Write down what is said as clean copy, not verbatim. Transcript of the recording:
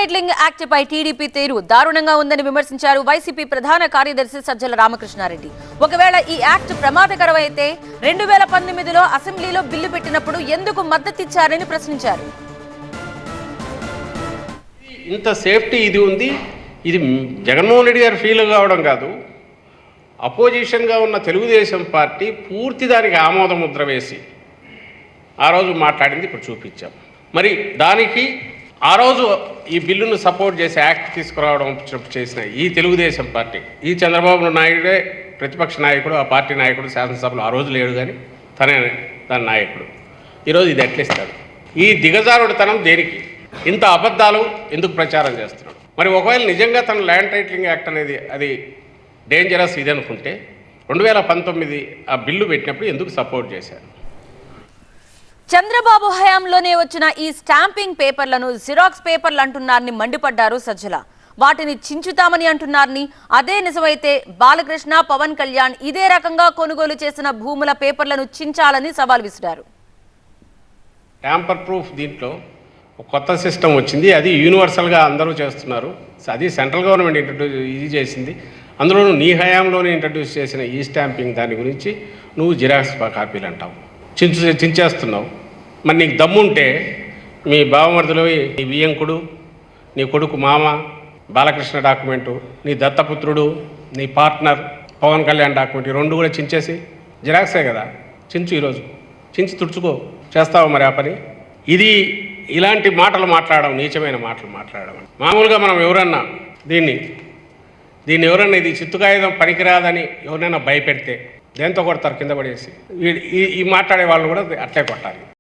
Titling act పై TDP తీరు దారుణంగా ఉందని విమర్శించారు వైసీపీ ప్రధాన కార్యదర్శి సజ్జల రామకృష్ణారెడ్డి. ఒకవేళ ఈ యాక్ట్ ప్రమాదకరమైతే 2019లో అసెంబ్లీలో బిల్లు పెట్టినప్పుడు ఎందుకు మద్దతిచ్చారని ప్రశ్నించారు. ఇంత సేఫ్టీ ఇది ఉంది, ఇది జగన్మోహన్ రెడ్డి గారు ఫీల్ కావడం కాదు, అపోజిషన్గా ఉన్న తెలుగుదేశం పార్టీ పూర్తి దానికి ఆమోద ముద్ర వేసి ఆ రోజు మాట్లాడింది ఇప్పుడు చూపించాం. మరి దానికి ఆ రోజు ఈ బిల్లును సపోర్ట్ చేసి యాక్ట్ తీసుకురావడం చేసిన ఈ తెలుగుదేశం పార్టీ, ఈ చంద్రబాబు నాయుడే ప్రతిపక్ష నాయకుడు, ఆ పార్టీ నాయకుడు, శాసనసభలో ఆ రోజు లేడు కానీ తనే తన నాయకుడు. ఈరోజు ఇది ఎట్లిస్తాడు? ఈ దిగజారుడుతనం దేనికి? ఇంత అబద్ధాలు ఎందుకు ప్రచారం చేస్తున్నాడు? మరి ఒకవేళ నిజంగా తన ల్యాండ్ టైటిలింగ్ యాక్ట్ అనేది అది డేంజరస్ ఇది అనుకుంటే 2019 ఆ బిల్లు పెట్టినప్పుడు ఎందుకు సపోర్ట్ చేశారు? చంద్రబాబు హయాంలోనే వచ్చిన ఈ స్టాంపింగ్ పేపర్లను జిరాక్స్ పేపర్లు అంటున్నారని మండిపడ్డారు సజ్జల. వాటిని చించుతామని అంటున్నారని, అదే నిజమైతే బాలకృష్ణ, పవన్ కళ్యాణ్ ఇదే రకంగా కొనుగోలు చేసిన భూముల పేపర్లను చించాలని సవాల్ విసిరారు. ట్యాంపర్ ప్రూఫ్ దీంట్లో ఒక కొత్త సిస్టమ్ వచ్చింది, అది యూనివర్సల్గా అందరూ చేస్తున్నారు. అది సెంట్రల్ గవర్నమెంట్ ఇది చేసింది. అందులోనూ నీ హయాంలోనే ఇంట్రడ్యూస్ చేసిన ఈ స్టాంపింగ్ దాని గురించి నువ్వు జిరాక్స్ కాపీలు అంటావు, చించేస్తున్నావు. మరి నీకు దమ్ముంటే మీ బావమరుదులు, నీ వియ్యంకుడు, నీ కొడుకు మామ బాలకృష్ణ డాక్యుమెంటు, నీ దత్తపుత్రుడు, నీ పార్ట్నర్ పవన్ కళ్యాణ్ డాక్యుమెంట్, ఈ రెండు కూడా చించేసి జిరాక్సే కదా, చించు. ఈరోజు చించి తుడుచుకో. చేస్తావు మరి ఆ పని? ఇది ఇలాంటి మాటలు మాట్లాడడం, నీచమైన మాటలు మాట్లాడడం. మామూలుగా మనం ఎవరన్నా దీన్ని ఎవరన్నా ఇది చిత్తుకాయుధం పనికిరాదని ఎవరైనా భయపెడితే దేంతో కొడతారు? కింద పడేసి. ఈ మాట్లాడే వాళ్ళు కూడా అట్లే కొట్టాలి.